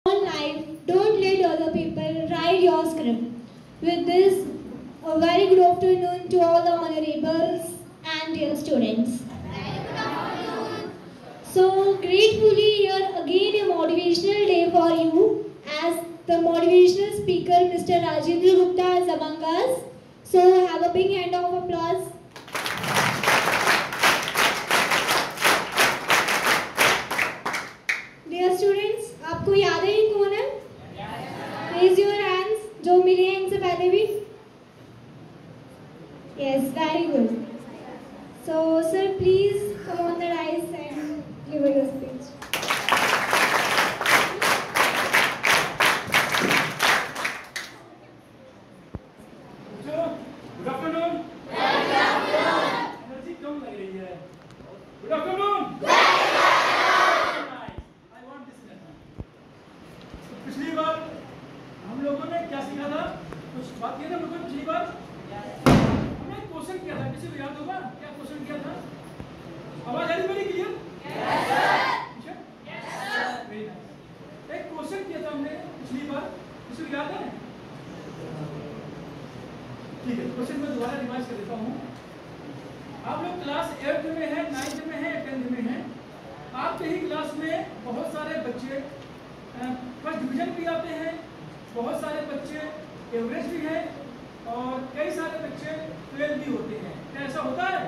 own life, don't let other people write your script. With this, a very good afternoon to all the honorables and dear students. So gratefully here again a motivational day for you as the motivational speaker Mr. Rajendra Gupta is among us. So have a big hand of applause. Dear students, आपको याद है ये कौन है? Raise your hands. जो मिले हैं इनसे पहले भी? Yes, very good. So sir, please come on the rise and give your speech. Good afternoon. Good afternoon. Energy कम लग रही है. Good afternoon. I want this lesson. पिछली बार हम लोगों ने क्या सीखा था? कुछ बात किया था हम लोगों ने पिछली बार? हमने क्वेश्चन किया था. किसी को याद होगा? क्या क्वेश्चन किया था? आवाज आ रही मेरी clear? Yes sir. Yes sir. Very nice. एक क्वेश्चन किया था हमने पिछली बार. किसी को याद है? ठीक है, क्वेश्चन मैं दोबारा रिवाइज कर देता हूँ. आप लोग क्लास 8th में हैं, 9th में हैं, 10th में हैं. आपके ही क्लास में बहुत सारे बच्चे फर्स्ट डिवीजन भी आते हैं, बहुत सारे बच्चे एवरेज भी हैं और कई सारे बच्चे फेल भी होते हैं. क्या ऐसा होता है?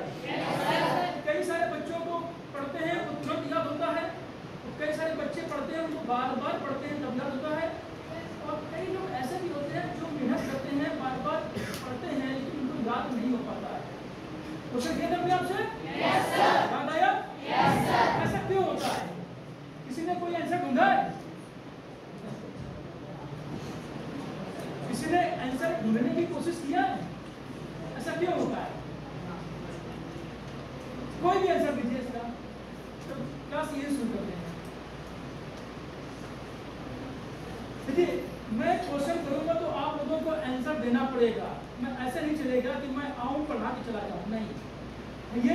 कई सारे बच्चों को पढ़ते हैं तो तुरंत याद होता है, कई सारे बच्चे पढ़ते हैं उनको बार बार पढ़ते हैं तब याद होता है, और कई लोग ऐसे भी होते हैं जो मेहनत करते हैं बार बार पढ़ते हैं लेकिन उनको याद नहीं हो पाता है. क्वेश्चन किया था आपसे? Yes sir. याद आया? Yes sir. ऐसा क्यों होता है? किसी ने कोई आंसर ढूंढा है? किसी ने आंसर ढूंढने की कोशिश किया है? ऐसा क्यों होता है? कोई भी आंसर दीजिए इसका. तो क्लास ये शुरू करते हैं. देखिए, मैं क्वेश्चन करूंगा तो आप लोगों को आंसर देना पड़ेगा. मैं ऐसे नहीं चलेगा कि मैं आऊं पढ़ा के चला जाऊं. नहीं, ये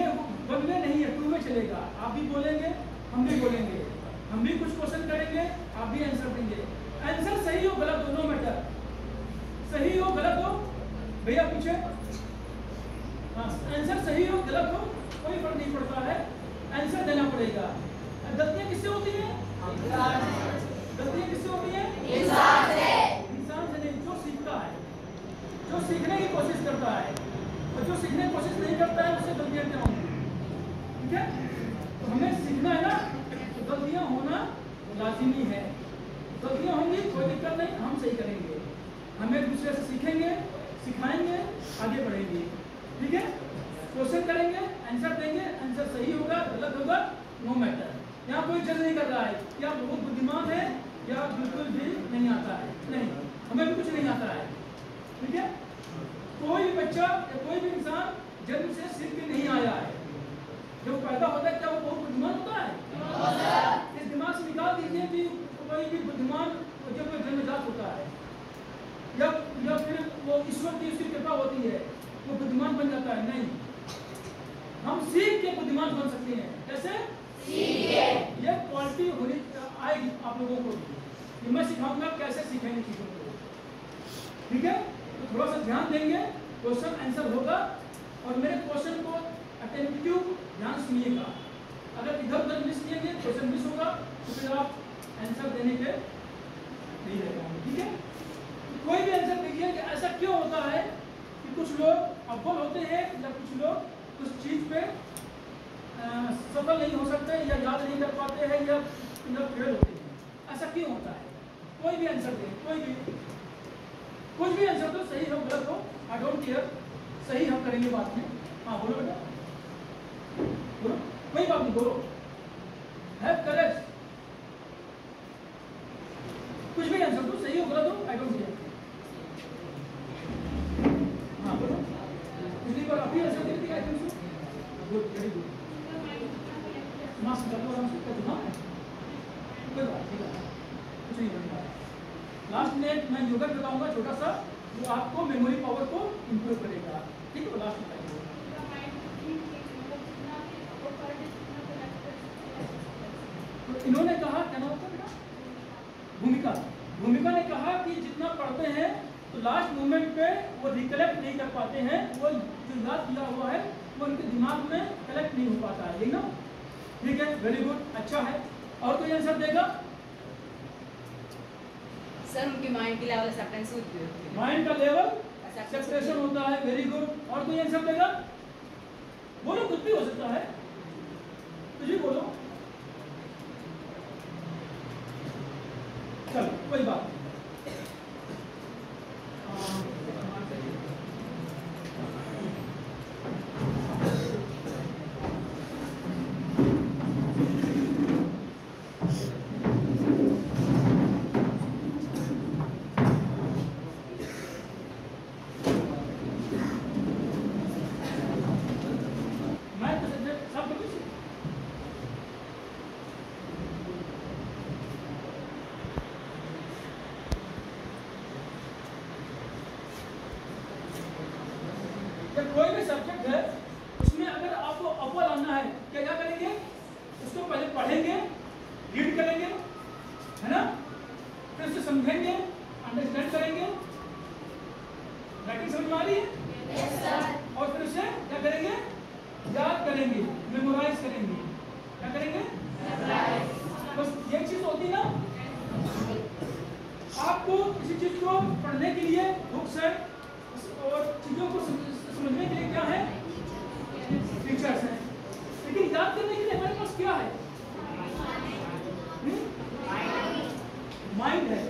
1 में नहीं है, 2 में चलेगा. आप भी बोलेंगे, हम भी बोलेंगे, हम भी कुछ क्वेश्चन करेंगे, आप भी आंसर देंगे. आंसर सही हो गलत दोनों मैटर. सही हो गलत हो, भैया पूछे. हाँ, आंसर सही हो गलत हो कोई फर्क नहीं पड़ता है, आंसर देना पड़ेगा. गलतियां किससे होती है? गलतियां किससे होती है? इंसान से नहीं, जो सीखता है, जो सीखने की कोशिश करता है, और जो सीखने की कोशिश नहीं करता है उससे गलतियां क्या होंगी. ठीक है, तो हमें सीखना है ना, तो गलतियां होना लाजिमी है. गलतियां होंगी कोई दिक्कत नहीं, हम सही करेंगे. हम एक दूसरे से सीखेंगे, सिखाएंगे, आगे बढ़ेंगे. ठीक है, क्वेश्चन करेंगे, आंसर देंगे. आंसर सही होगा गलत होगा नो मैटर. यहाँ कोई जज नहीं कर रहा है कि आप बहुत बुद्धिमान है या बिल्कुल भी नहीं आता है. नहीं, हमें भी कुछ नहीं आता है. ठीक है, कोई भी बच्चा या कोई भी इंसान जन्म से सीख के नहीं आया है. जब पैदा होता है क्या वो बहुत बुद्धिमान होता है? इस दिमाग से निकाल दीजिए कि कोई भी बुद्धिमान जब वो जन्मजात होता है या फिर वो ईश्वर की उसकी कृपा होती है वो बुद्धिमान बन जाता है. नहीं, हम सीख के बुद्धिमान बन सकते हैं. कैसे? ये क्वालिटी होनी आएगी आप लोगों को भी. मैं सिखाऊंगा कैसे सीखेंगे चीजों को. ठीक है, तो थोड़ा सा ध्यान देंगे, क्वेश्चन आंसर होगा और मेरे क्वेश्चन को अटेंटिव ध्यान सुनिएगा. अगर इधर उधर मिस किएंगे, क्वेश्चन मिस होगा तो फिर आप आंसर देने के नहीं रह पाएंगे. ठीक है, तो कोई भी आंसर देखिए कि ऐसा क्यों होता है कि कुछ लोग अव्वल होते हैं या कुछ लोग कुछ चीज पे सफल नहीं हो सकते या याद नहीं कर पाते हैं या फेल होते हैं. ऐसा क्यों होता है? कोई भी आंसर दे, कुछ भी आंसर दो, सही हो गलत हो, आई डोंट केयर. सही हम करेंगे बात में. हाँ बोलो बेटा, बोलो, कोई बात नहीं, बोलो. Have courage. कुछ भी आंसर दो, सही हो गलत हो, आई डोंट केयर. हाँ बोलो. पिछली बार आप ही आंसर दे दिया. Good, very good. मास्क कर लो आराम से. हाँ कोई बात नहीं, कुछ नहीं बनता. लास्ट में मैं योगा बताऊंगा छोटा सा, जो आपको मेमोरी पावर को इंप्रूव करेगा. ठीक है, लास्ट में तो इन्होंने कहा क्या नाम होता बेटा? भूमिका भूमिका ने कहा कि जितना पढ़ते हैं तो लास्ट मोमेंट पे वो रिकलेक्ट नहीं कर पाते हैं, वो जो याद किया हुआ है वो उनके दिमाग में कलेक्ट नहीं हो पाता है, ना? ठीक है, वेरी गुड, अच्छा है। और कोई आंसर देगा? सर उनके माइंड की लेवल एक्सेप्टेंस होती है, माइंड का लेवल एक्सेप्टेशन होता है, वेरी गुड। और कोई आंसर देगा? बोलो, कुछ भी हो सकता है, कुछ भी बोलो, चलो कोई बात नहीं। कोई भी सब्जेक्ट है उसमें अगर आपको अव्वल आना है, क्या करेंगे? उसको पहले पढ़ेंगे, रीड करेंगे, है ना? फिर उसे समझेंगे, अंडरस्टैंड करेंगे। राइटिंग समझ में आ रही है? Yes sir. और फिर उसे क्या करेंगे? याद करेंगे, मेमोराइज करेंगे। क्या करेंगे? बस ये चीज होती ना। आपको किसी चीज को पढ़ने के लिए बुक्स है और चीजों को समझने के लिए क्या है? टीचर्स हैं। लेकिन याद करने के लिए हमारे पास क्या है? माइंड है।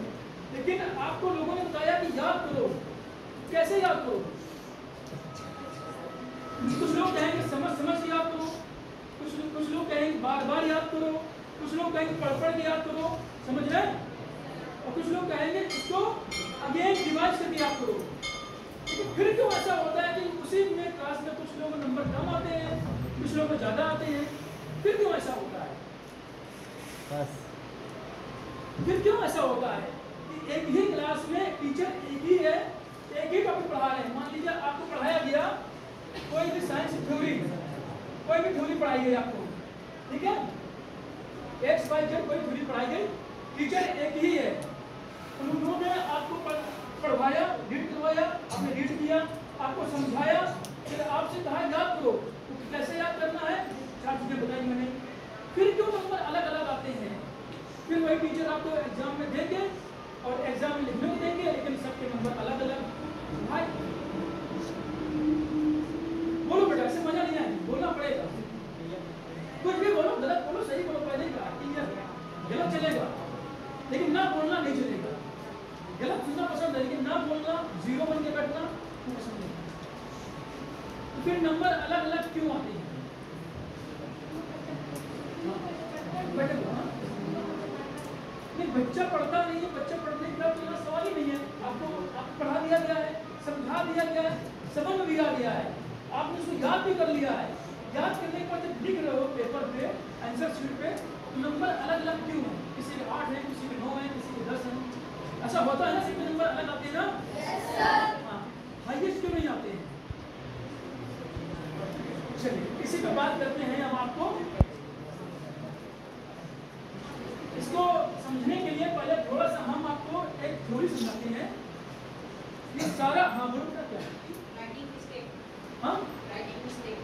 लेकिन आपको लोगों ने बताया कि याद करो। कैसे याद करो? कुछ लोग कहेंगे समझ के याद करो, कुछ लोग कहेंगे बार बार याद करो, कुछ लोग कहेंगे पढ़ के याद करो, समझ रहे? और कुछ लोग कहेंगे इसको अगेन रिवाइज करके याद करो। फिर क्यों ऐसा होता है कि उसी में क्लास में कुछ लोगों नंबर कम आते हैं, कुछ लोगों ज्यादा आते हैं? फिर क्यों ऐसा होता है? बस फिर क्यों ऐसा होता है कि एक ही क्लास में टीचर एक ही है, एक ही टॉपिक पढ़ा रहे हैं? मान लीजिए आपको पढ़ाया गया कोई भी साइंस थ्योरी, कोई भी थ्योरी पढ़ाई गई आपको, ठीक है? एक्स वाई जेड कोई थ्योरी पढ़ाई गई, टीचर एक ही है, उन्होंने आपको पढ़वाया, रीड करवाया, आपने रीड किया, आपको समझाया, फिर आपसे कहा याद करो। तो कैसे याद करना है? 4 चीजें बताई मैंने। फिर क्यों नंबर अलग अलग आते हैं? फिर वही टीचर आपको एग्जाम में देंगे और एग्जाम में लिखने को देंगे, लेकिन सबके नंबर अलग अलग। भाई बोलो बेटा, ऐसे मजा नहीं आएगी, बोलना पड़ेगा। कुछ भी बोलो, गलत बोलो, सही बोलो, पहले गलत चलेगा लेकिन ना बोलना नहीं चलेगा। गलत सुनना पसंद है लेकिन ना बोलना, जीरो बन के बैठना पसंद नहीं। तो फिर नंबर अलग अलग क्यों आते हैं? नहीं, बच्चा पढ़ता नहीं है, बच्चा पढ़ने का तो यहाँ सवाल ही नहीं है। आपको पढ़ा दिया गया है, समझा दिया गया है, समझ में भी आ गया है, आपने उसको याद भी कर लिया है। याद करने के बाद जब लिख रहे हो पेपर पे, आंसर शीट पे, तो नंबर अलग अलग क्यों है? किसी के 8 है, किसी के 9 है, किसी के 10 है। ऐसा होता है ना, सबके नंबर अलग आते हैं ना? Yes sir. हाँ, हाईएस्ट क्यों नहीं आते हैं? चलिए इसी पे बात करते हैं हम। आपको इसको समझने के लिए पहले थोड़ा सा हम आपको एक थ्योरी समझाते हैं। ये सारा, हाँ बोलो क्या क्या? Writing mistake. हाँ, राइटिंग मिस्टेक।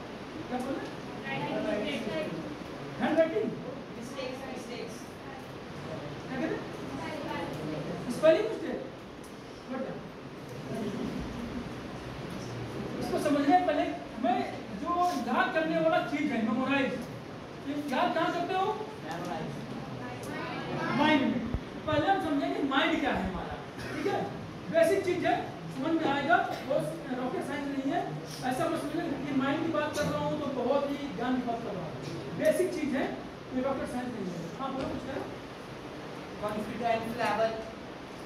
क्या बोले? Writing mistake. Hand writing mistakes. क्या कहते? Spelling mistake. इसको समझने पहले हमें जो याद करने वाला चीज है, मेमोराइज, ये याद कहाँ करते हो? माइंड में। पहले हम समझेंगे माइंड क्या है हमारा, ठीक है? बेसिक चीज है, समझ में आएगा, बहुत रॉकेट साइंस नहीं है। ऐसा मैं समझ कि माइंड की बात कर रहा हूँ तो बहुत ही ज्ञान की बात कर रहा हूँ। बेसिक चीज है, कोई रॉकेट साइंस नहीं है। हाँ बोलो, कुछ करें। कॉन्फिडेंस लेवल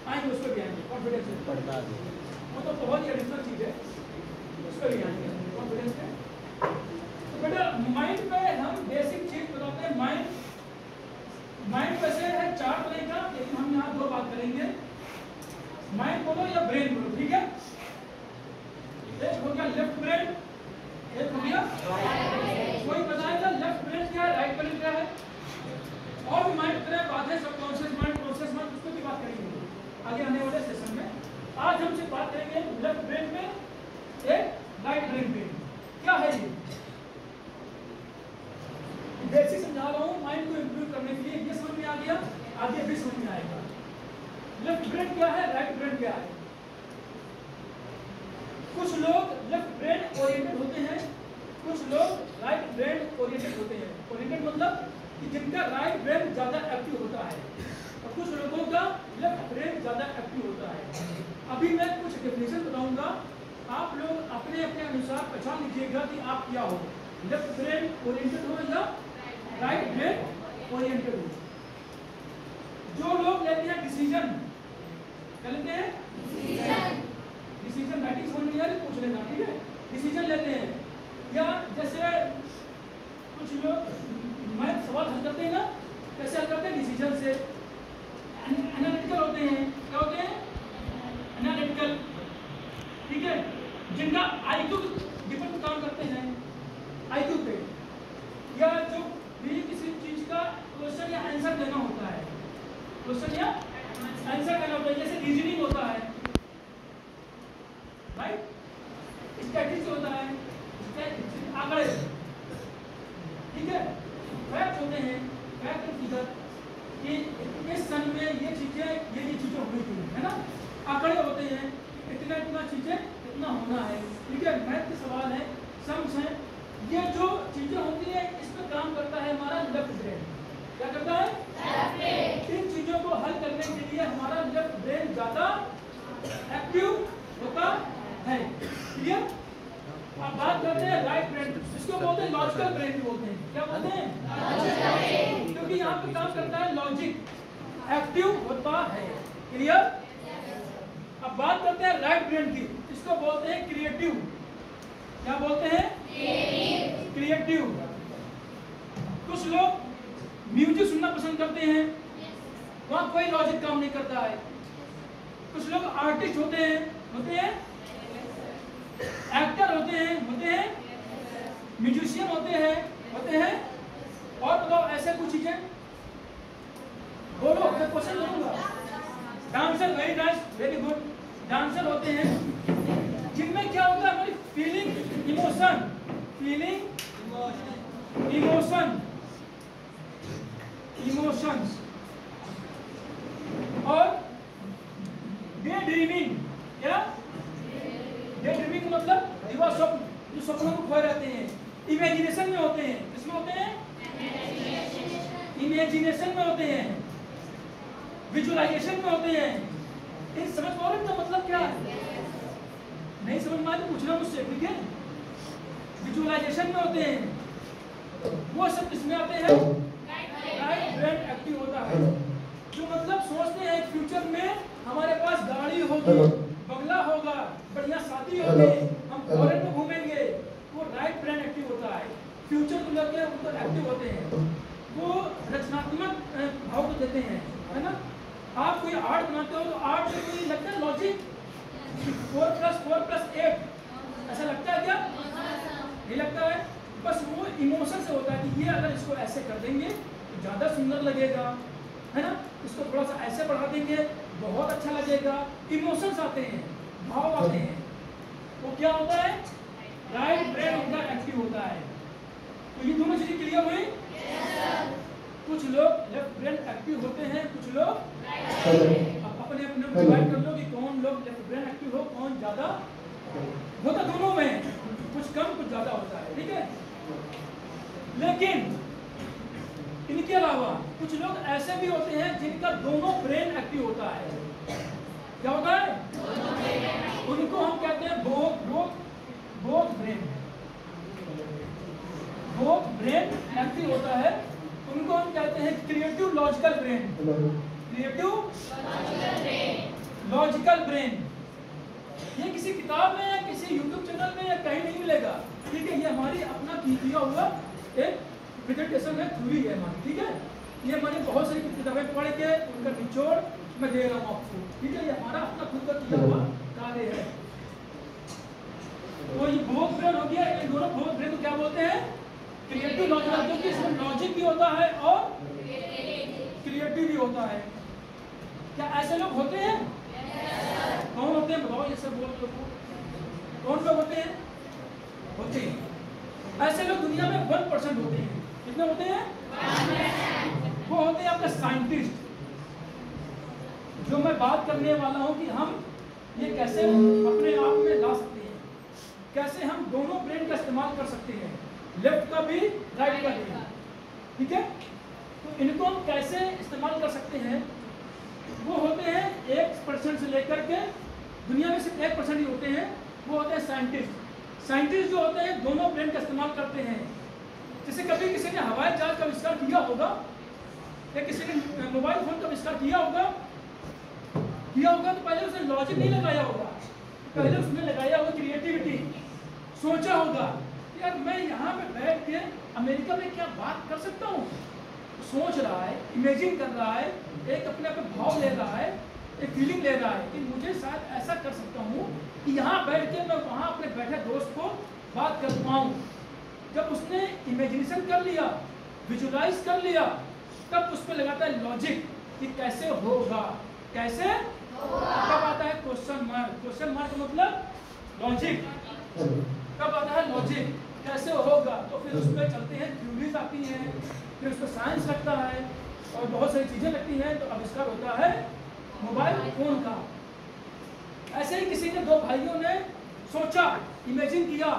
आएंगे, उस पर भी आएंगे। कॉन्फिडेंस पढ़ता है वो तो बहुत ही एडिशनल चीज है, उस पर भी आएंगे कॉन्फिडेंस पे। तो बेटा माइंड पे हम बेसिक चीज बताते हैं। माइंड वैसे है 4 तरह का, लेकिन हम यहाँ 2 बात करेंगे। माइंड बोलो या ब्रेन बोलो, ठीक है? एक हो गया लेफ्ट ब्रेन, एक हो गया कोई बताएगा लेफ्ट ब्रेन क्या है, राइट ब्रेन क्या है? और भी माइंड तरह बात है, सबकॉन्शियस माइंड, कॉन्शियस माइंड, उसको भी बात आज हमसे बात करेंगे लेफ्ट ब्रेन में एक राइट ब्रेन में। क्या है ये? बेसिक समझा रहा हूँ माइंड को इंप्रूव करने के लिए। ये समझ में आ गया, आगे भी समझ में आएगा। लेफ्ट ब्रेन क्या है, राइट ब्रेन क्या है? कुछ लोग लेफ्ट ब्रेन ओरिएंटेड होते हैं, कुछ लोग राइट ब्रेन ओरिएंटेड होते हैं। ओरिएंटेड मतलब कि जिनका राइट ब्रेन ज्यादा एक्टिव होता है और कुछ लोगों का लेफ्ट ब्रेन ज्यादा एक्टिव होता है। अभी मैं कुछ डेफिनेशन बताऊंगा, आप लोग अपने अपने अनुसार पहचान लीजिएगा कि आप क्या हो, लेफ्ट ब्रेन ओरिएंटेड हो या राइट ब्रेन ओरिएंटेड हो। जो लोग लेते हैं डिसीजन, क्या लेते हैं? डिसीजन राइटिंग समझ नहीं आ रही, पूछ लेना, ठीक है? डिसीजन लेते हैं, या जैसे कुछ लोग मैं सवाल हल करते हैं ना, कैसे हल करते हैं? डिसीजन से। एनालिटिकल होते हैं, क्या होते हैं? एनालिटिकल, ठीक है? जिनका आईक्यू डिपेंड काम करते हैं आईक्यू पे, या जो भी किसी चीज का क्वेश्चन या आंसर देना होता है, क्वेश्चन या आंसर देना होता है, जैसे रीजनिंग होता है, राइट? स्टैटिस्टिक्स होता है, आंकड़े, ठीक है? फैक्ट होते हैं, फैक्ट एंड फिगर, कि इस सन में ये चीजें हुई थी, है ना? आंकड़े होते हैं, इतना चीजें इतना होना है, ठीक है? मैथ के सवाल है, सम्स है, ये जो चीजें होती है इस पर काम करता है हमारा लेफ्ट ब्रेन। क्या करता है? Left brain. इन चीजों को हल करने के लिए हमारा लेफ्ट ब्रेन ज्यादा एक्टिव होता है, क्लियर? अब बात करते हैं राइट ब्रेन, इसको बोलते हैं लॉजिकल ब्रेन भी बोलते हैं। क्या बोलते हैं? लॉजिकल ब्रेन, क्योंकि यहाँ पे काम करता है लॉजिक, एक्टिव होता है, क्लियर? अब बात करते हैं राइट ब्रेन की, इसको बोलते हैं क्रिएटिव। क्या बोलते हैं? क्रिएटिव। कुछ लोग म्यूजिक सुनना पसंद करते हैं, वहां कोई लॉजिक काम नहीं करता है। कुछ लोग आर्टिस्ट होते हैं, एक्टर होते हैं, म्यूजिशियन होते हैं, और बताओ ऐसे कुछ चीजें बोलो, मैं क्वेश्चन करूंगा। Dancer, very nice, very good, dancer होते हैं, जिनमें क्या होता है? हमारी फीलिंग, इमोशंस और डे ड्रीमिंग। क्या डे ड्रीमिंग मतलब दिवा स्वप्न, जो सपनों को खोए रहते हैं। इमेजिनेशन में होते हैं, किसमें होते हैं? इमेजिनेशन में होते हैं, विजुअलाइजेशन में होते हैं। इन समझ पा रहे हो इनका मतलब क्या है? नहीं समझ में आए तो पूछना मुझसे, ठीक है? विजुअलाइजेशन में होते हैं, वो सब किसमें आते हैं? राइट ब्रेन एक्टिव होता है। जो मतलब सोचते हैं फ्यूचर में हमारे पास गाड़ी होगी, बंगला होगा, बढ़िया शादी होगी, हम फॉरेन में घूमेंगे, वो राइट ब्रेन एक्टिव होता है। फ्यूचर को लेकर उनको एक्टिव होते हैं, वो रचनात्मक भाव को देते हैं, है ना? आप कोई आर्ट बनाते हो तो आर्ट में कोई लगता है लॉजिक, 4+4+8 ऐसा लगता है क्या? नहीं लगता है। बस वो इमोशन से होता है कि ये अगर इसको ऐसे कर देंगे तो ज़्यादा सुंदर लगेगा, है ना? इसको थोड़ा सा ऐसे बढ़ा देंगे बहुत अच्छा लगेगा। इमोशंस आते हैं, भाव आते हैं, वो क्या होता है? राइट ब्रेन उनका एक्टिव होता है। तो ये दोनों चीजें क्लियर हुई? कुछ लोग लेफ्ट ब्रेन एक्टिव होते हैं, कुछ लोग अपने अपने डिवाइड कर लो कि कौन लोग लेफ्ट ब्रेन एक्टिव हो, कौन ज्यादा होता। दोनों में कुछ कम कुछ ज्यादा होता है, ठीक है? लेकिन इनके अलावा कुछ लोग ऐसे भी होते हैं जिनका दोनों ब्रेन एक्टिव होता है। क्या होता है? उनको हम कहते हैं बोथ ब्रेन एक्टिव होता है। उनको हम कहते हैं creative logical brain. Logical brain. ये किसी किताब में या किसी यूट्यूब चैनल में या कहीं नहीं मिलेगा, ठीक है? ये हमारी अपना किया हुआ एक प्रेजेंटेशन है, थ्योरी है हमारी, ठीक है? ये मैंने बहुत सारी किताबें पढ़ के उनका निचोड़ मैं दे रहा हूँ आपको, ठीक है? ये हमारा अपना खुद का किया हुआ कार्य है। तो ये बोथ ब्रेन हो गया। इन दोनों बोथ ब्रेन को क्या बोलते हैं? क्रिएटिव लॉजिकल, क्योंकि इसमें लॉजिक भी होता है और क्रिएटिव भी होता है। क्या ऐसे लोग होते हैं? कौन होते हैं बताओ, ये सब बोल दो कौन लोग होते हैं? होते हैं ऐसे लोग दुनिया में 1% होते हैं। कितने होते हैं? 1%। वो होते हैं आपके साइंटिस्ट। जो मैं बात करने वाला हूं कि हम ये कैसे अपने आप में ला सकते हैं, कैसे हम दोनों ब्रेन का इस्तेमाल कर सकते हैं, लेफ्ट का भी राइट का भी। ठीक है, तो इनको हम कैसे इस्तेमाल कर सकते हैं? वो होते हैं 1% से लेकर के, दुनिया में सिर्फ 1% ही होते हैं, वो होते हैं साइंटिस्ट। साइंटिस्ट जो होते हैं दोनों ब्रेन का इस्तेमाल करते हैं। जैसे कभी किसी ने हवाई जहाज का आविष्कार किया होगा या किसी ने मोबाइल फोन का आविष्कार किया होगा तो पहले उसने लॉजिक नहीं लगाया होगा, पहले उसने लगाया होगा क्रिएटिविटी। सोचा होगा यार मैं यहाँ पे बैठ के अमेरिका में क्या बात कर सकता हूँ। सोच रहा है, इमेजिन कर रहा है, एक अपने पे भाव ले रहा है, एक फीलिंग ले रहा है कि मुझे शायद ऐसा कर सकता हूँ कि यहाँ बैठ के मैं वहाँ अपने बैठे दोस्त को बात कर पाऊँ। जब उसने इमेजिनेशन कर लिया, विजुलाइज कर लिया, तब उस पर लगाता है लॉजिक कि कैसे होगा, कैसे कब आता है क्वेश्चन मार्क। क्वेश्चन मार्क का मतलब लॉजिक। कब आता है लॉजिक, कैसे होगा, तो फिर उस पर चलते हैं, थ्योरीज आती हैं, फिर उस पर साइंस लगता है और बहुत सारी चीजें लगती हैं, तो आविष्कार होता है मोबाइल फोन का। ऐसे ही किसी ने, दो भाइयों ने सोचा, इमेजिन किया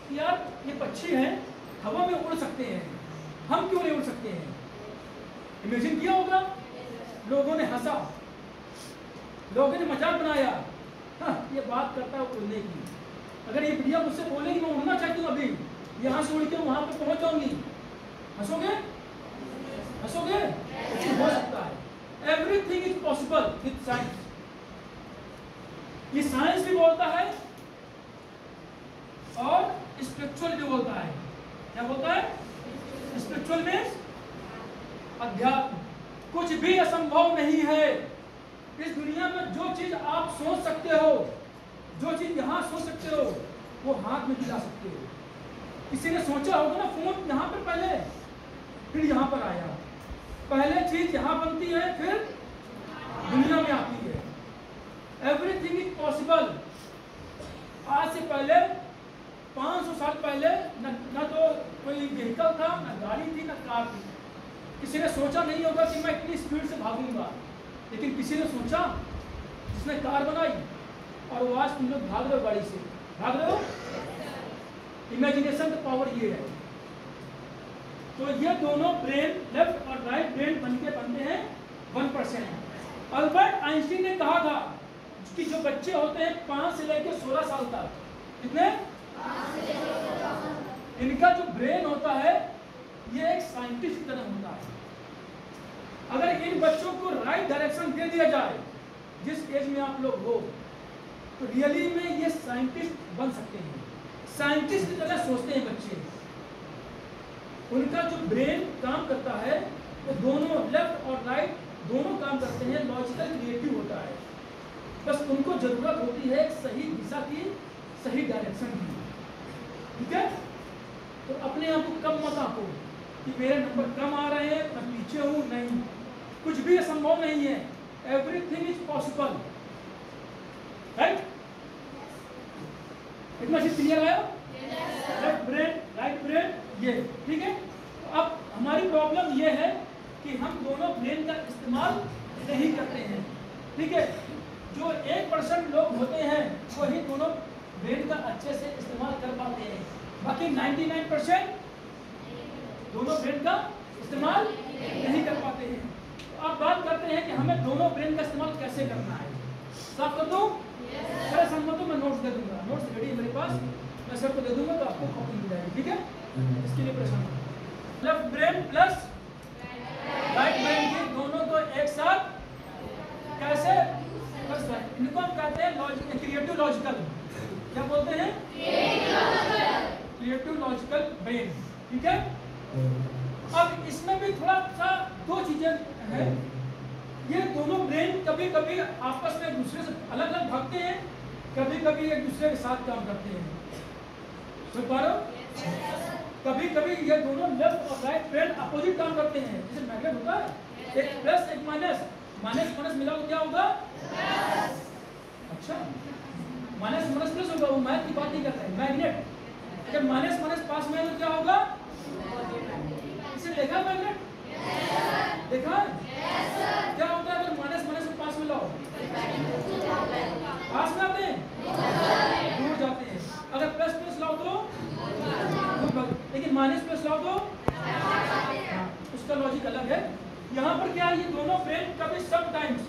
कि यार ये पक्षी हैं, हवा में उड़ सकते हैं, हम क्यों नहीं उड़ सकते हैं। इमेजिन किया होगा, लोगों ने हंसा, लोगों ने मजाक बनाया, हाँ ये बात करता है उड़ने की। अगर ये बढ़िया मुझसे बोलेगी मैं उड़ना चाहती हूँ, अभी यहाँ से उड़ के वहां पर पहुंच जाऊंगी, हंसोगे? हंसोगे? हो सकता है। Everything is possible with science. ये साइंस भी बोलता है और स्पिरिचुअल भी बोलता है। क्या बोलता है? स्पिरिचुअल में अध्यात्म। कुछ भी असंभव नहीं है इस दुनिया में। जो चीज आप सोच सकते हो, जो चीज यहाँ सोच सकते हो, वो हाथ में दिला सकते हो। किसी ने सोचा होगा ना फोन यहाँ पर पहले, फिर यहाँ पर आया। पहले चीज यहाँ बनती है, फिर दुनिया में आती है। Everything is possible. आज से पहले 500 साल पहले न तो कोई व्हीकल था, न गाड़ी थी, न कार थी। किसी ने सोचा नहीं होगा कि मैं इतनी स्पीड से भागूंगा, लेकिन किसी ने सोचा, जिसने कार बनाई, और वो आज तुम लोग भाग रहे हो, गाड़ी से भाग रहे हो। इमेजिनेशन का पावर ये है। तो ये दोनों ब्रेन, लेफ्ट और राइट ब्रेन बनते हैं 1%। अल्बर्ट आइंस्टीन ने कहा था कि जो बच्चे होते हैं 5 से लेकर 16 साल तक, कितने, इनका जो ब्रेन होता है ये एक साइंटिस्ट की तरह होता है। अगर इन बच्चों को राइट डायरेक्शन दे दिया जाए, जिस एज में आप लोग हो, तो रियली में ये साइंटिस्ट बन सकते हैं। साइंटिस्ट की तरह सोचते हैं बच्चे। उनका जो ब्रेन काम करता है वो दोनों लेफ्ट और राइट दोनों काम करते हैं, लॉजिकल क्रिएटिव होता है। बस उनको जरूरत होती है एक सही दिशा की, सही डायरेक्शन की। ठीक है, तो अपने आप को कम मत आंको कि मेरे नंबर कम आ रहे हैं, मैं पीछे हूं। नहीं, कुछ भी असंभव नहीं है। Everything is possible. राइट? इतना चीज क्लियर है? लेफ्ट ब्रेन, राइट ब्रेन, ये ठीक है। तो अब हमारी प्रॉब्लम ये है कि हम दोनों ब्रेन का इस्तेमाल नहीं करते हैं। ठीक है, जो 1% लोग होते हैं वही दोनों ब्रेन का अच्छे से इस्तेमाल कर पाते हैं। बाकी 99% दोनों ब्रेन का इस्तेमाल नहीं कर पाते हैं। तो आप बात करते हैं कि हमें दोनों ब्रेन का इस्तेमाल कैसे करना है। साफ कर दूं? मेरा सम्मत, मैं नोट्स दे दूंगा, नोट्स रेडी है मेरे पास, मैं सर को दे दूंगा तो आपको कॉपी मिल जाएगी। ठीक है, इसके लिए परेशान हो। Left brain plus right brain की दोनों को एक साथ कैसे कर सकते हैं? इनको हम कहते हैं क्रिएटिव लॉजिकल। क्या बोलते हैं? Creative logical brain. ठीक है, अब इसमें भी थोड़ा सा दो चीजें हैं। ये दोनों ब्रेन कभी कभी आपस में एक दूसरे से अलग अलग भागते हैं, कभी कभी एक दूसरे के साथ काम करते हैं। समझ पा रहे हो? कभी कभी ये दोनों लेफ्ट और राइट ब्रेन अपोजिट काम करते हैं। जैसे मैग्नेट होता है, एक प्लस एक माइनस, माइनस माइनस मिला तो क्या होगा? अच्छा, होगा, वो मैथ की बात नहीं कर रहे हैं, मैग्नेट। जब माइनस माइनस पास में है तो क्या होगा? इसे देखा मैग्नेट? देखा? क्या होता है अगर माइनस माइनस को पास में लाओ? पास में आते हैं, दूर जाते हैं। अगर प्लस प्लस लाओ तो दूर भाग, लेकिन माइनस प्लस लाओ तो उसका लॉजिक अलग है। यहाँ पर क्या है, ये दोनों ब्रेन कभी सम टाइम्स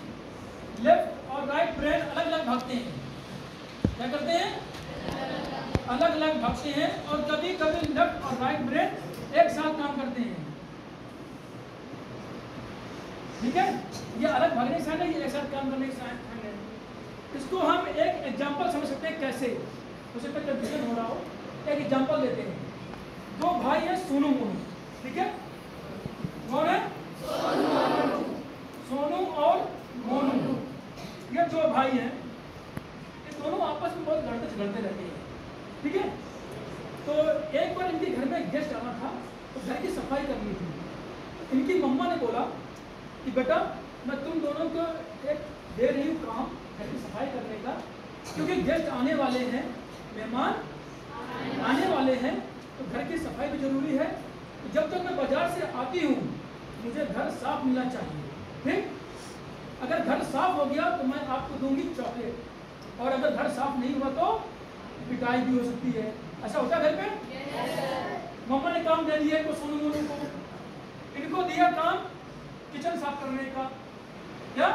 लेफ्ट और राइट ब्रेन अलग अलग भागते हैं। क्या करते हैं? अलग अलग भागते हैं। और कभी कभी लेफ्ट और राइट ब्रेन एक साथ काम करते हैं। ठीक है, ये अलग भागने के साथ है, ये एक साथ काम करने के साथ है। इसको हम एक एग्जांपल समझ सकते हैं कैसे, उसे पे कंफ्यूजन हो रहा हो। एक एग्जांपल लेते हैं। दो भाई हैं सोनू मोनू, ठीक है? कौन है? सोनू और मोनू। ये दो भाई हैं, ये दोनों आपस में बहुत लड़ते झगड़ते रहते हैं, ठीक है? तो एक बार इनके घर में गेस्ट आना था, तो घर की सफाई करनी थी। इनकी मम्मा ने बोला कि बेटा मैं तुम दोनों को एक दे रही हूँ काम घर की सफाई करने का, क्योंकि गेस्ट आने वाले हैं, मेहमान आने वाले हैं, तो घर की सफाई भी जरूरी है। तो जब तक मैं बाजार से आती हूँ मुझे घर साफ मिलना चाहिए, ठीक? अगर घर साफ हो गया तो मैं आपको दूंगी चॉकलेट, और अगर घर साफ नहीं हुआ तो पिटाई भी हो सकती है। ऐसा होता है घर पे? मम्मा ने काम दे दिया इनको, सोनू मोनू को। इनको दिया काम किचन साफ करने का। क्या?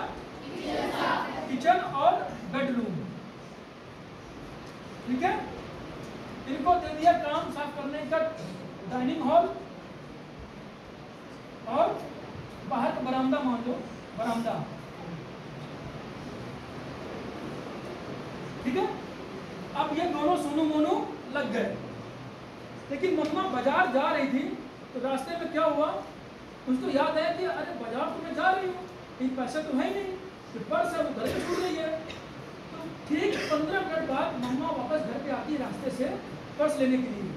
किचन और बेडरूम, ठीक है? इनको दे दिया काम साफ करने का डाइनिंग हॉल और बाहर का बरामदा, मान लो बरामदा, ठीक है? अब ये दोनों सोनू मोनू लग गए। लेकिन मम्मा बाजार जा रही थी, तो रास्ते में क्या हुआ, उसको याद आया कि अरे बाजार तो मैं जा रही हूँ, लेकिन पैसा तो है ही नहीं, तो पर्स है वो घर पे छूट गई है। तो ठीक 15 मिनट बाद मम्मा वापस घर पे आती है रास्ते से पर्स लेने के लिए।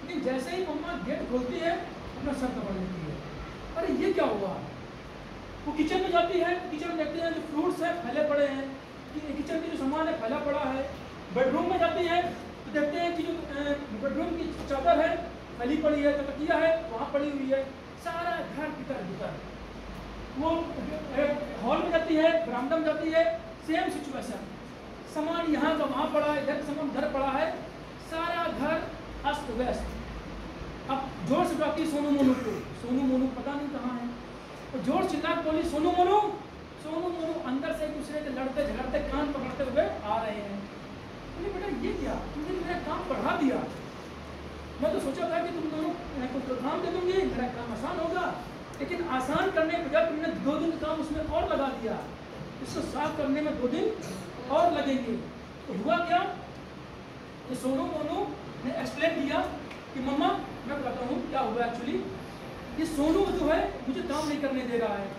लेकिन जैसे ही मम्मा गेट खोलती है अपना सर दबा लेती है, अरे ये क्या हुआ? वो किचन में जाती है, किचन में देखते हैं जो फ्रूट्स हैं फैले पड़े हैं, किचन के जो सामान है फैला पड़ा है। बेडरूम में जाती है तो देखते हैं कि जो बेडरूम की चादर है फैली पड़ी है, तकिया है वहाँ पड़ी हुई है, सारा घर भीतर भीतर। वो हॉल में जाती है, बरामदा में जाती है, सेम सिचुएशन, सामान यहाँ का वहाँ पड़ा है, इधर सामान उधर पड़ा है, सारा घर अस्त व्यस्त। अब जोर से बुलाती सोनू मोनू को, सोनू मोनू पता नहीं कहाँ है, तो जोर चिल्ला बोली सोनू मोनू। सोनू मोनू अंदर से एक दूसरे के लड़ते झगड़ते कान पकड़ते हुए आ रहे हैं। बोले बेटा ये क्या, तुमने मेरा काम बढ़ा दिया, मैं तो सोचा था कि तुम दोनों को काम दे दूंगी, मेरा काम आसान होगा, लेकिन आसान करने के बजाय तुमने 2 दिन काम उसमें और लगा दिया, इसको साफ करने में 2 दिन और लगेंगे। तो हुआ क्या कि सोनू मोनू ने एक्सप्लेन किया कि मम्मा मैं बताता हूँ क्या हुआ एक्चुअली। ये सोनू जो है मुझे काम नहीं करने दे रहा है।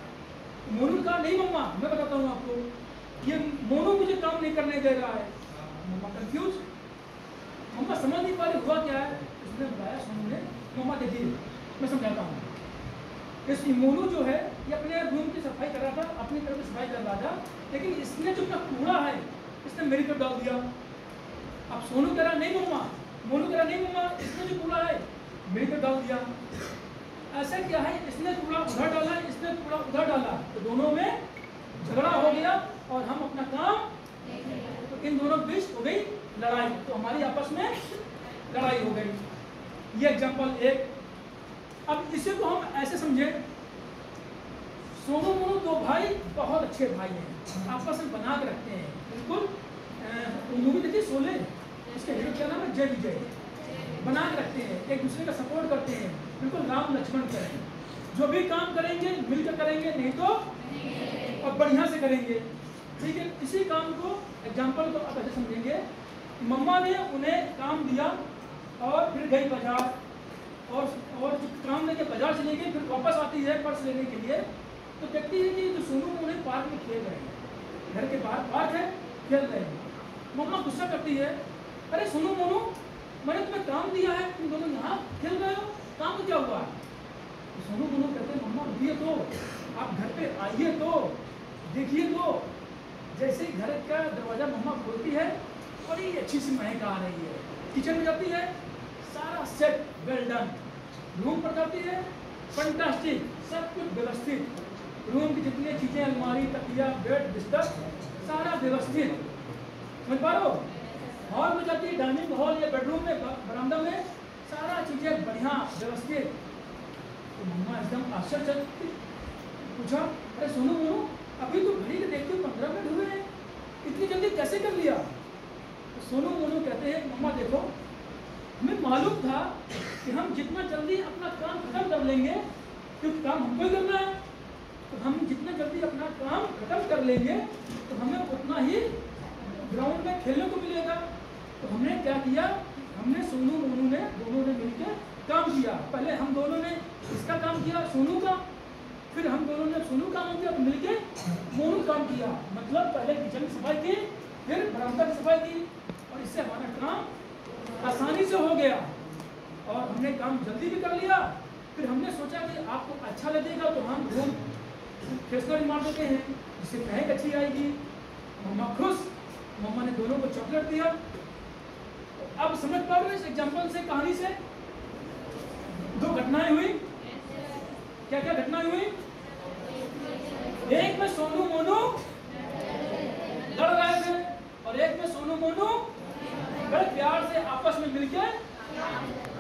मोनू कहा नहीं मम्मा मैं बताता हूँ आपको, ये मोनू मुझे काम नहीं करने दे रहा है। मम्मा कंफ्यूज, मम्मा समझ नहीं पा रही हुआ क्या है। उसने बताया सोनू ने, मम्मा देखिए मैं समझाता हूँ। इस मोनू जो है ये अपने रूम की सफाई कर रहा था, अपनी तरफ से सफाई कर रहा था, लेकिन इसने जो अपना कूड़ा है इसने मेरी तरफ डाल दिया। अब सोनू कह रहा नहीं मम्मा, मोनू कह रहा नहीं मम्मा, इसने जो कूड़ा है मेरी तरफ डाल दिया। ऐसा क्या है, इसने कूड़ा उधर डाला, इसने कूड़ा उधर डाला, तो दोनों में झगड़ा हो गया और हम अपना काम, तो इन दोनों बीच हो गई लड़ाई, तो हमारी आपस में लड़ाई हो गई। ये एग्जांपल एक। अब इसे को हम ऐसे समझे, सोनू मोनू 2 भाई बहुत अच्छे भाई हैं, आपस में बना के रखते हैं बिल्कुल। मूवी देखिए शोले, इसके हीरो क्या नाम है, जय विजय, बना के रखते हैं, एक दूसरे का सपोर्ट करते हैं, बिल्कुल राम लक्ष्मण करें, जो भी काम करेंगे मिलकर करेंगे, नहीं तो और बढ़िया से करेंगे, ठीक है। इसी काम को एग्जाम्पल को आप ऐसे समझेंगे, मम्मा ने उन्हें काम दिया और फिर गई बाजार, और जो काम लेके बाजार चली गई, फिर वापस आती है पर्स लेने के लिए, तो देखती है कि जो सोनू उन्हें पार्क में खेल रहे हैं, घर के बाहर पार्क है, खेल रहे हैं। मम्मा गुस्सा करती है, अरे सोनू मोनू मैंने तुम्हें काम दिया है, तुम दोनों यहाँ खेल रहे हो, काम क्या हुआ? तो सोनू मोनू कहते हैं मम्मा रुकिए तो, आप घर पे आइए तो, देखिए तो। जैसे ही घर का दरवाजा मम्मा खोलती है, बड़ी अच्छी सी महक आ रही है। किचन में जाती है, सारा सेट वेल डन। रूम पर जाती है, फंटास्टिक, सब कुछ व्यवस्थित। रूम की जितनी चीजें, अलमारी, तकिया, बेड, बिस्तर, सारा व्यवस्थित। समझ पा रहे हो? हॉल में जाती है, डाइनिंग हॉल या बेडरूम में, बरामदा में, सारा चीजें बढ़िया व्यवस्थित। तो मम्मा एकदम आश्चर्यचकित, पूछा, अरे सोनू मोनू, अभी तो घड़ी के देखते 15 मिनट हुए हैं, इतनी जल्दी कैसे कर लिया? तो सोनू मोनू कहते हैं, मम्मा देखो, हमें मालूम था कि हम जितना जल्दी अपना काम खत्म कर लेंगे, क्योंकि काम हमको ही करना है, तो हम जितना जल्दी अपना काम खत्म कर लेंगे तो हमें उतना ही ग्राउंड में खेलने को मिलेगा। तो हमने क्या किया, हमने सोनू मोनू ने दोनों ने मिलकर काम किया। पहले हम दोनों ने इसका काम किया, सोनू का, फिर हम दोनों ने सोनू काम किया, तो मिलके मोनू काम किया। मतलब पहले किचन की सफाई की, फिर बरामदा की सफाई की, और इससे हमारा काम आसानी से हो गया और हमने काम जल्दी भी कर लिया। फिर हमने सोचा कि आपको अच्छा लगेगा तो हम रूम फ्रेशनर मार देते हैं, जिससे महक अच्छी आएगी। मम्मा खुश, मम्मा ने दोनों को चॉकलेट दिया। अब समझ पा रहे हो इस एग्जाम्पल से, कहानी से? दो घटनाएं हुई। क्या क्या घटनाएं हुई? एक में सोनू मोनू लड़ रहे थे और एक में सोनू मोनू बड़े प्यार से आपस में मिलके।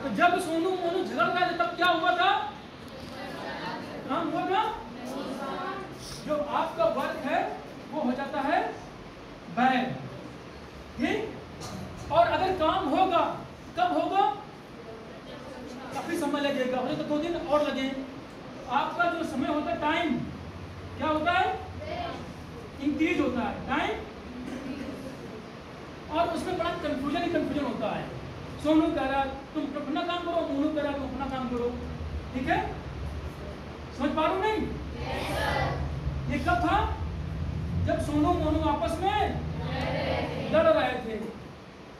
तो जब सोनू मोनू झगड़ रहे थे तब क्या हुआ था? काम हुआ था। जो आपका वर्क है वो हो जाता है बैड, ठीक? और अगर काम होगा, कब होगा? काफी समय लगेगा, तो 2 दिन और लगे। आपका जो समय होता है, टाइम क्या होता है? इंक्रीज होता है टाइम, और उसमें बड़ा कंफ्यूजन होता है। सोनू कह रहा तुम अपना काम करो, मोनू कह रहा तुम अपना काम करो, ठीक है? समझ पा रहे हो नहीं? ये कब था? जब सोनू मोनू आपस में लड़ रहे थे।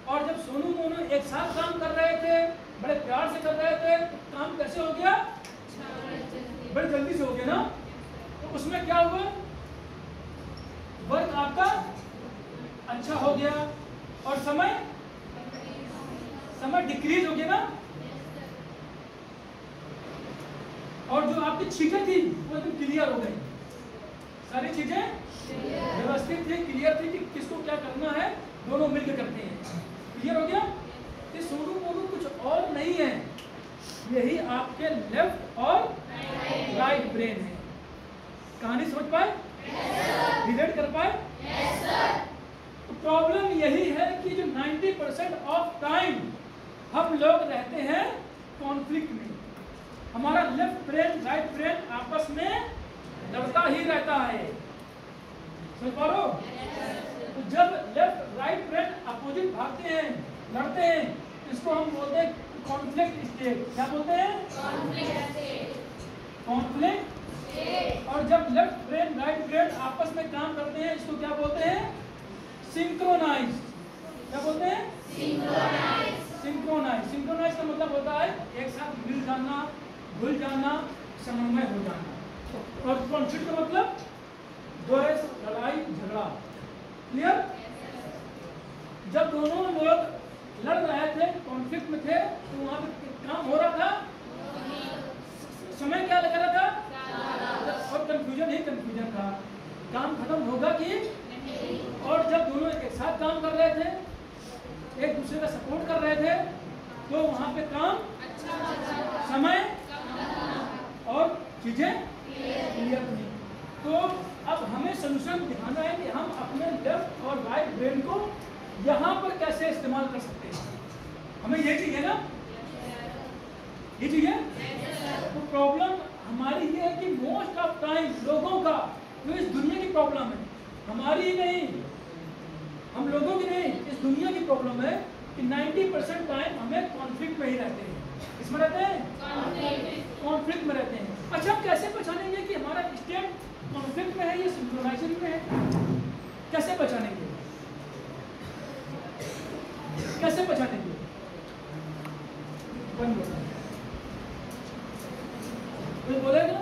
और जब सोनू मोनू एक साथ काम कर रहे थे, बड़े प्यार से कर रहे थे, तो काम कैसे हो गया? बड़ी जल्दी से हो गया ना। तो उसमें क्या हुआ? वर्क आपका अच्छा हो गया और समय डिक्रीज हो गया ना। और जो आपकी चीजें थी वो एकदम क्लियर हो गई, सारी चीजें व्यवस्थित थी, क्लियर थी कि किसको क्या करना है, दोनों मिलकर करते हैं। क्लियर हो गया? ये सोनू मोनू कुछ और नहीं है, यही आपके लेफ्ट और राइट ब्रेन है। कहानी समझ पाए? रिलेट कर पाए? तो प्रॉब्लम यही है कि जो 90% ऑफ टाइम हम लोग रहते हैं कॉन्फ्लिक्ट में। हमारा लेफ्ट ब्रेन राइट ब्रेन आपस में लड़ता ही रहता है। समझ पा रहे हो? तो जब लेफ्ट राइट ब्रेन अपोजिट भागते हैं, लड़ते हैं, इसको हम बोलते हैं कॉन्फ्लिक्ट स्टेट। क्या बोलते हैं? कॉन्फ्लिक्ट। और जब लेफ्ट ब्रेन राइट ब्रेन आपस में काम करते हैं, इसको क्या बोलते हैं? सिंक्रोनाइज। क्या बोलते हैं? सिंक्रोनाइज। सिंक्रोनाइज का मतलब होता है एक साथ मिल जाना, घुल जाना, समन्वय हो जाना। और कॉन्फ्लिक्ट का मतलब द्वेष, लड़ाई, झगड़ा। क्लियर? जब दोनों लोग लड़ रहे थे, कॉन्फ्लिक्ट में थे, तो वहां पे काम हो रहा था, समय क्या लग रहा था? और कंफ्यूजन ही कंफ्यूजन था, काम खत्म होगा कि? और जब दोनों एक साथ काम कर रहे थे, एक दूसरे का सपोर्ट कर रहे थे, तो वहां पे काम, समय और चीजें क्लियर थी। तो अब हमें सोल्यूशन दिखाना है कि हम अपने लेफ्ट और राइट ब्रेन को यहाँ पर कैसे इस्तेमाल कर सकते हैं। हमें ये चाहिए ना, ये चाहिए। तो प्रॉब्लम हमारी ये है कि मोस्ट ऑफ टाइम लोगों का, जो इस दुनिया की प्रॉब्लम है, हमारी ही नहीं, हम लोगों की नहीं, इस दुनिया की प्रॉब्लम है कि 90% टाइम हमें कॉन्फ्लिक्ट में ही रहते हैं। किसमें रहते हैं? कॉन्फ्लिक्ट में रहते हैं। अच्छा, कैसे पहचानेंगे कि हमारा स्टेट कॉन्फ्लिक्ट में है या सिंक्रोनाइजेशन में है? कैसे पहचानेंगे? कैसे पहचानेंगे? कोई बोलेगा?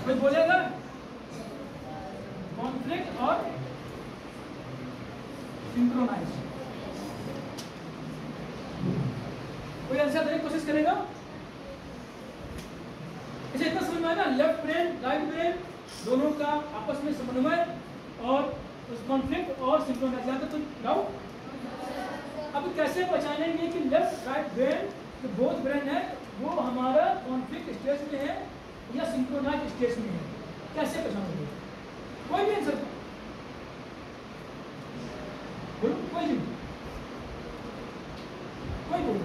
कोई बोलेगा? कॉन्फ्लिक्ट और सिंक्रोनाइज। कोई आंसर देने की कोशिश करेगा? अच्छा, इतना समझ में आया ना, लेफ्ट ब्रेन राइट ब्रेन दोनों का आपस में समन्वय और उस कॉन्फ्लिक्ट और सिंक्रोनाइज। यहाँ तक कोई डाउट? अब कैसे पहचानेंगे कि लेफ्ट राइट ब्रेन जो बोथ ब्रेन है वो हमारा कॉन्फ्लिक्ट स्टेज में है या सिंक्रोनाइज स्टेज में है? कैसे पहचानोगे? कोई भी आंसर बोलो, कोई भी, कोई बोलो।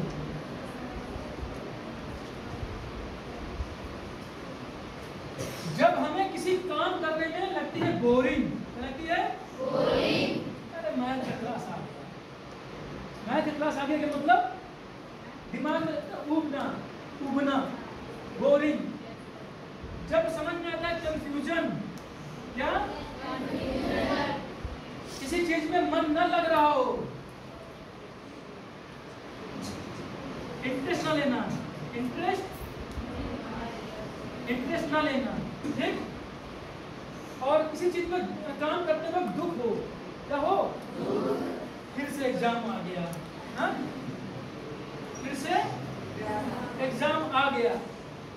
जब हमें किसी काम करने में लगती है बोरिंग, लगती है बोरिंग, अरे मैथ क्लास आ गया, मैथ क्लास आ गया के मतलब दिमाग में उबना, बोरिंग। जब समझ में आता है कंफ्यूजन, क्या किसी चीज में मन न लग रहा हो, इंटरेस्ट ना लेना, इंटरेस्ट ना लेना, ठीक? और किसी चीज में काम करते वक्त दुख हो, क्या हो? फिर से एग्जाम आ गया, हाँ? फिर से एग्जाम आ गया,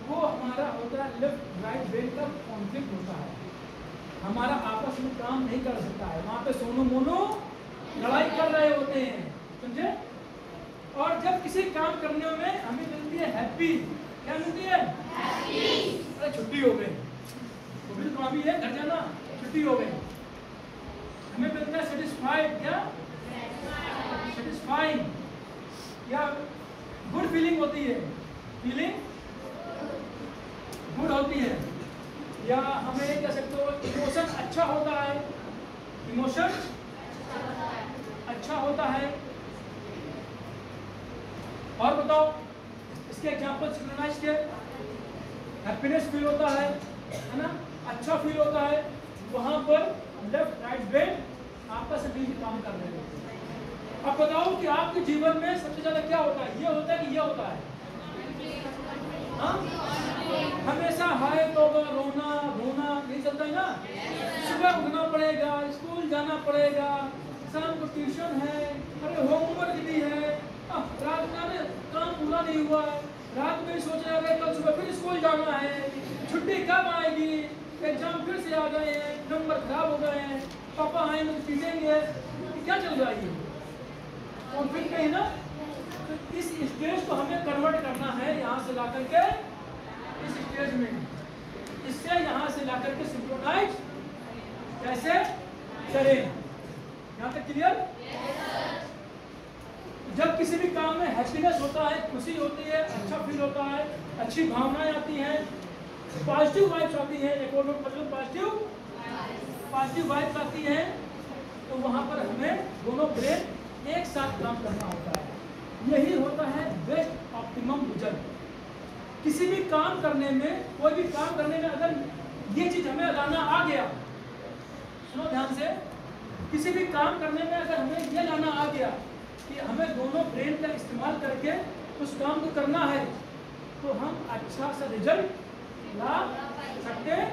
वो हमारा होता है लेफ्ट राइट ब्रेन का कॉन्फ्लिक्ट होता है, हमारा आपस में काम नहीं कर सकता है, वहां पे सोनो मोनो लड़ाई कर रहे होते हैं, समझे? और जब किसी काम करने में हमें मिलती है हैप्पी, क्या मिलती है? हैप्पी। अरे छुट्टी हो गई, तो काम भी है, घर जाना, छुट्टी हो गई। हमें मिलता है सेटिस्फाइड, क्या? सेटिस्फाइंग, या गुड फीलिंग होती है, फीलिंग गुड होती है, या हमें कह सकते हो इमोशन अच्छा होता है, इमोशन अच्छा होता है। और बताओ इसके एग्जांपल सिंक्रोनाइज के, हैप्पीनेस फील होता है ना, अच्छा फील होता है, वहां पर लेफ्ट राइट ब्रेन आपस में मिलकर काम कर रहे हैं। अब बताओ कि आपके जीवन में सबसे ज्यादा क्या होता है? ये होता है कि ये होता है? हाँ? हमेशा हाय तौबा, रोना धोना नहीं चलता है ना। सुबह उठना पड़ेगा, स्कूल जाना पड़ेगा, शाम को ट्यूशन है, अरे होमवर्क भी है, रात में काम पूरा नहीं हुआ है, रात में सोच रहे हैं कल सुबह फिर स्कूल जाना है, छुट्टी कब आएगी, एग्जाम फिर से आ गए हैं, नंबर खराब हो गए हैं, पापा आएंगे तो पीटेंगे, क्या चल रहा है? कॉन्फ्लिक्ट है ना। तो इस स्टेज को हमें कन्वर्ट करना है यहाँ से लाकर के इस स्टेज में, इससे यहाँ से लाकर के सिंक्रोनाइज कैसे करें? यहाँ तक क्लियर? जब किसी भी काम में हैप्पीनेस होता है, खुशी होती है, अच्छा फील होता है, अच्छी भावनाएं आती हैं, पॉजिटिव वाइब्स आती हैं, एक और मतलब पॉजिटिव वाइब्स आती हैं, तो वहाँ पर हमें दोनों ब्रेन एक साथ काम करना होता है। यही होता है बेस्ट ऑप्टिमम रिजल्ट। किसी भी काम करने में, कोई भी काम करने में अगर ये चीज हमें लाना आ गया, सुनो ध्यान से, किसी भी काम करने में अगर हमें ये लाना आ गया कि हमें दोनों ब्रेन का इस्तेमाल करके उस काम को करना है, तो हम अच्छा सा रिजल्ट ला सकते हैं।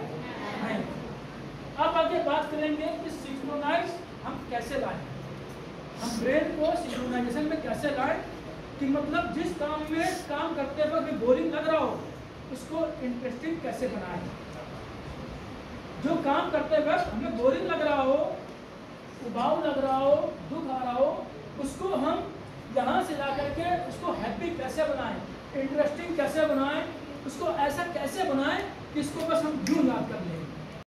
अब आगे बात करेंगे कि सिंक्रोनाइज हम कैसे लाएं, हम ब्रेन को सिंक्रोनाइजेशन में कैसे लाएं, कि मतलब जिस काम में काम करते वक्त बोरिंग लग रहा हो उसको इंटरेस्टिंग कैसे बनाएं। जो काम करते वक्त हमें बोरिंग लग रहा हो, उबाऊ लग रहा हो, दुख आ रहा हो, उसको हम यहाँ से ला करके उसको हैप्पी कैसे बनाएं, इंटरेस्टिंग कैसे बनाएं, उसको ऐसा कैसे बनाएं कि इसको बस हम यूं याद कर लें।